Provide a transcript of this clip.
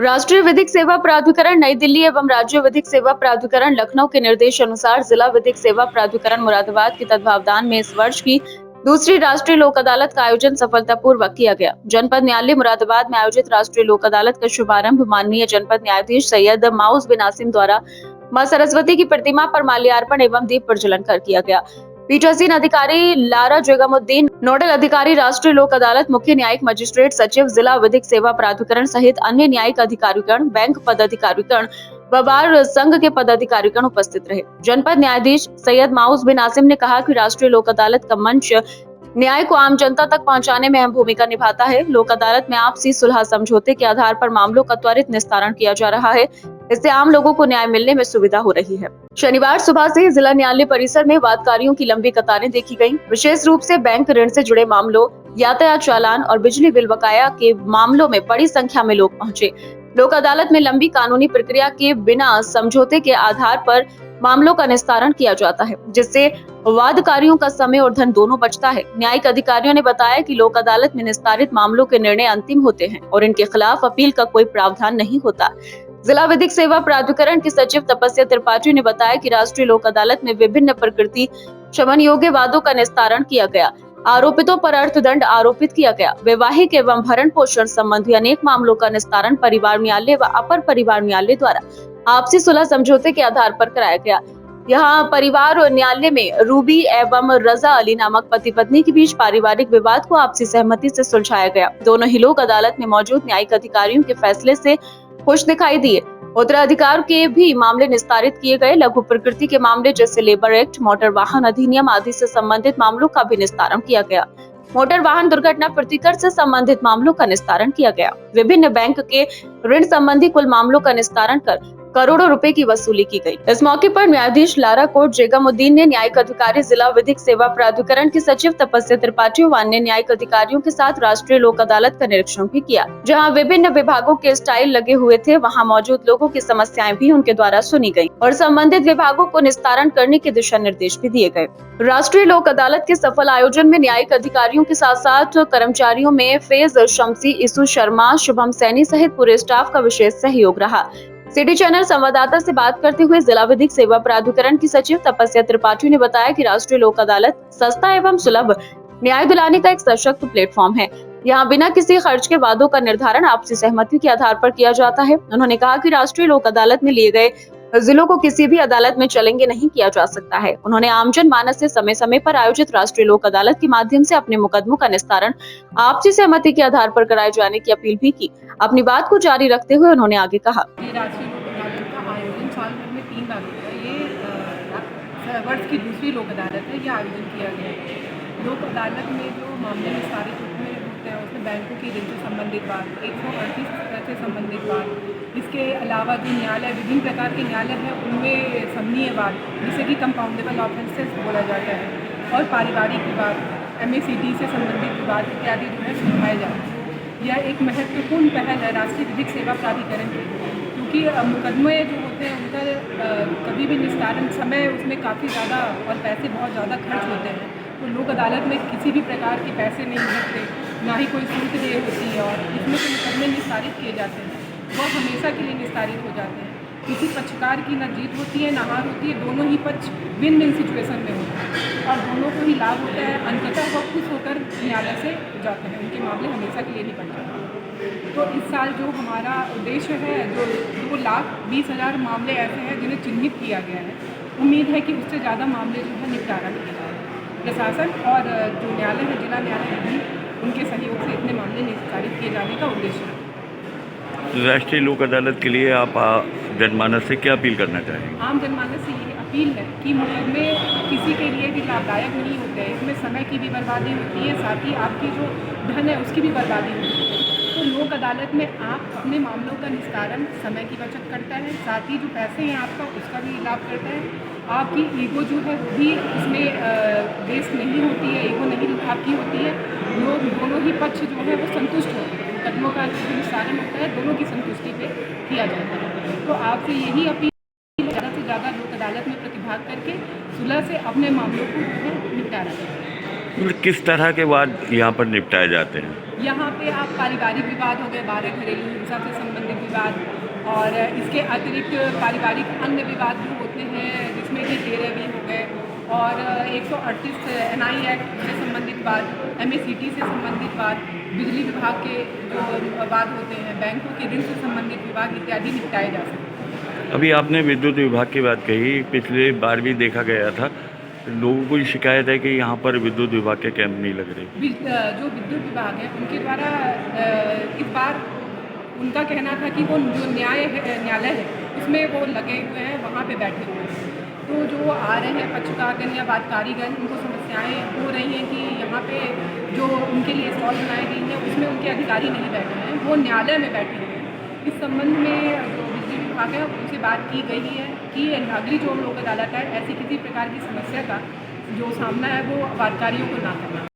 राष्ट्रीय विधिक सेवा प्राधिकरण नई दिल्ली एवं राज्य विधिक सेवा प्राधिकरण लखनऊ के निर्देश अनुसार जिला विधिक सेवा प्राधिकरण मुरादाबाद के तत्वावधान में इस वर्ष की दूसरी राष्ट्रीय लोक अदालत का आयोजन सफलतापूर्वक किया गया। जनपद न्यायालय मुरादाबाद में आयोजित राष्ट्रीय लोक अदालत का शुभारंभ माननीय जनपद न्यायाधीश सैयद माउस बिन आसिम द्वारा मां सरस्वती की प्रतिमा पर माल्यार्पण एवं दीप प्रज्वलन कर किया गया। पीठासीन अधिकारी लारा जगमुद्दीन, नोडल अधिकारी राष्ट्रीय लोक अदालत, मुख्य न्यायिक मजिस्ट्रेट, सचिव, जिला विधिक सेवा प्राधिकरण सहित अन्य न्यायिक अधिकारीगण, बैंक पदाधिकारीगण व बार संघ के पदाधिकारीगण उपस्थित रहे। जनपद न्यायाधीश सैयद माउस बिन आसिम ने कहा कि राष्ट्रीय लोक अदालत का मंच न्याय को आम जनता तक पहुंचाने में अहम भूमिका निभाता है। लोक अदालत में आपसी सुलह समझौते के आधार पर मामलों का त्वरित निस्तारण किया जा रहा है। इससे आम लोगों को न्याय मिलने में सुविधा हो रही है। शनिवार सुबह से जिला न्यायालय परिसर में वादकारियों की लंबी कतारें देखी गईं। विशेष रूप से बैंक ऋण से जुड़े मामलों, यातायात चालान और बिजली बिल बकाया के मामलों में बड़ी संख्या में लोग पहुंचे। लोक अदालत में लंबी कानूनी प्रक्रिया के बिना समझौते के आधार पर मामलों का निस्तारण किया जाता है, जिससे वादकारियों का समय और धन दोनों बचता है। न्यायिक अधिकारियों ने बताया कि लोक अदालत में निस्तारित मामलों के निर्णय अंतिम होते हैं और इनके खिलाफ अपील का कोई प्रावधान नहीं होता। जिला विधिक सेवा प्राधिकरण के सचिव तपस्या त्रिपाठी ने बताया कि राष्ट्रीय लोक अदालत में विभिन्न प्रकृति शमन योग्य वादों का निस्तारण किया गया। आरोपितों पर अर्थदंड आरोपित किया गया। वैवाहिक एवं भरण पोषण संबंधी अनेक मामलों का निस्तारण परिवार न्यायालय व अपर परिवार न्यायालय द्वारा आपसी सुलह समझौते के आधार पर कराया गया। यहाँ परिवार और न्यायालय में रूबी एवं रजा अली नामक पति पत्नी के बीच पारिवारिक विवाद को आपसी सहमति से सुलझाया गया। दोनों ही लोग अदालत में मौजूद न्यायिक अधिकारियों के फैसले से खुश दिखाई दिए। उत्तराधिकार के भी मामले निस्तारित किए गए। लघु प्रकृति के मामले जैसे लेबर एक्ट, मोटर वाहन अधिनियम आदि से संबंधित मामलों का भी निस्तारण किया गया। मोटर वाहन दुर्घटना प्रतिकर से संबंधित मामलों का निस्तारण किया गया। विभिन्न बैंक के ऋण संबंधी कुल मामलों का निस्तारण कर करोड़ों रुपए की वसूली की गई। इस मौके पर न्यायाधीश लारा कोट जगमुद्दीन ने न्यायिक अधिकारी जिला विधिक सेवा प्राधिकरण के सचिव तपस्या त्रिपाठी व अन्य न्यायिक अधिकारियों के साथ राष्ट्रीय लोक अदालत का निरीक्षण भी किया। जहां विभिन्न विभागों के स्टाइल लगे हुए थे, वहां मौजूद लोगों की समस्याएं भी उनके द्वारा सुनी गयी और संबंधित विभागों को निस्तारण करने के दिशा निर्देश भी दिए गए। राष्ट्रीय लोक अदालत के सफल आयोजन में न्यायिक अधिकारियों के साथ साथ कर्मचारियों में फैज शमसी, इसु शर्मा, शुभम सैनी सहित पूरे स्टाफ का विशेष सहयोग रहा। सिटी चैनल संवाददाता से बात करते हुए जिला विधिक सेवा प्राधिकरण की सचिव तपस्या त्रिपाठी ने बताया कि राष्ट्रीय लोक अदालत सस्ता एवं सुलभ न्याय दिलाने का एक सशक्त प्लेटफॉर्म है। यहाँ बिना किसी खर्च के वादों का निर्धारण आपसी सहमति के आधार पर किया जाता है। उन्होंने कहा कि राष्ट्रीय लोक अदालत में लिए गए जिलों को किसी भी अदालत में चलेंगे नहीं किया जा सकता है। उन्होंने आमजन मानस से समय समय पर आयोजित राष्ट्रीय लोक अदालत के माध्यम से अपने मुकदमों का निस्तारण आपसी सहमति के आधार पर कराए जाने की अपील भी की। अपनी बात को जारी रखते हुए उन्होंने आगे कहा, राष्ट्रीय लोक अदालत का आयोजन साल भर में 3 बार होता है। ये वर्ष की दूसरी लोक अदालत है। ये आयोजन किया गया है। लोक अदालत में जो मामले निस्तारित होते हैं उसमें बैंकों की ऋण से संबंधित बात, 138 से संबंधित बात, इसके अलावा जो न्यायालय विभिन्न प्रकार के न्यायालय हैं उनमें समनीय बात, जिसे कि कंपाउंडेबल ऑफेंसेस बोला जाता है, और पारिवारिक विवाद, MACD से संबंधित विवाद इत्यादि जो है सुलझाए जाते हैं। यह एक महत्वपूर्ण पहल है राष्ट्रीय विधिक सेवा प्राधिकरण की, क्योंकि मुकदमे जो होते हैं उनका कभी भी निस्तारण समय उसमें काफ़ी ज़्यादा और पैसे बहुत ज़्यादा खर्च होते हैं। तो लोक अदालत में किसी भी प्रकार के पैसे नहीं लगते, ना ही कोई शुल्क देय होती है, और इसमें जो मुकदमे निस्तारित किए जाते हैं वह हमेशा के लिए निस्तारित हो जाते हैं। किसी पक्षकार की न जीत होती है न हार होती है, दोनों ही पक्ष विन विन सिचुएशन में होते हैं और दोनों को ही लाभ होता है। अंततः वह खुश होकर न्यायालय से जाते हैं, उनके मामले हमेशा के लिए नहीं बन जाते। तो इस साल जो हमारा उद्देश्य है, जो 2,20,000 मामले ऐसे हैं जिन्हें चिन्हित किया गया है, उम्मीद है कि उससे ज़्यादा मामले जो है निपटारा किया जाए। प्रशासन और जो न्यायालय है, जिला न्यायालय भी उनके सहयोग से इतने मामले निस्तारित किए जाने का उद्देश्य है। राष्ट्रीय लोक अदालत के लिए आप जनमानस से क्या अपील करना चाहेंगे? आम जनमानस से ये अपील है कि मुकदमे किसी के लिए भी लाभदायक नहीं होते हैं। इसमें समय की भी बर्बादी होती है, साथ ही आपकी जो धन है उसकी भी बर्बादी होती है। तो लोक अदालत में आप अपने मामलों का निस्तारण, समय की बचत करता है, साथ ही जो पैसे हैं आपका उसका भी लाभ करता है। आपकी ईगो जो है वो भी इसमें वेस्ट नहीं होती है, ईगो नहीं आपकी होती है। लोग दोनों ही पक्ष जो है वो संतुष्ट होते हैं। मुकदमों का जो निस्तारण होता है दोनों की संतुष्टि पे किया जाता है। तो आपसे यही अपील, ज़्यादा से ज़्यादा लोक अदालत में प्रतिभाग करके सुलह से अपने मामलों को जो है निपटारा करें। किस तरह के वाद यहाँ पर निपटाए जाते हैं? यहाँ पे आप पारिवारिक विवाद हो गए, 12 घरेलू हिंसा से संबंधित विवाद, और इसके अतिरिक्त पारिवारिक अन्य विवाद भी होते हैं जिसमें कि 13 भी हो गए, और 138 NI एक्ट से संबंधित वाद, MACT से संबंधित वाद, बिजली विभाग के जो वाद होते हैं, बैंकों के ऋण से संबंधित विवाद इत्यादि निपटाए जा सकते हैं। अभी आपने विद्युत विभाग की बात कही, पिछले बार भी देखा गया था, लोगों को शिकायत है कि यहाँ पर विद्युत विभाग के कैंप नहीं लग रहे। जो विद्युत विभाग है उनके द्वारा इस बार उनका कहना था कि वो जो न्यायालय है उसमें वो लगे हुए हैं, वहाँ पे बैठे हुए हैं। तो जो आ रहे हैं पक्षकारगण या वादकारीगण, उनको समस्याएं हो रही हैं कि यहाँ पे जो उनके लिए स्टॉल बनाई गई हैं उसमें उनके अधिकारी नहीं बैठे हैं, वो न्यायालय में बैठे हुए हैं। इस संबंध में जो बिजली विभाग है उनसे बात की गई है कि अगली जो लोक अदालत है ऐसी किसी प्रकार की समस्या का जो सामना है वो वादकारियों को ना करना।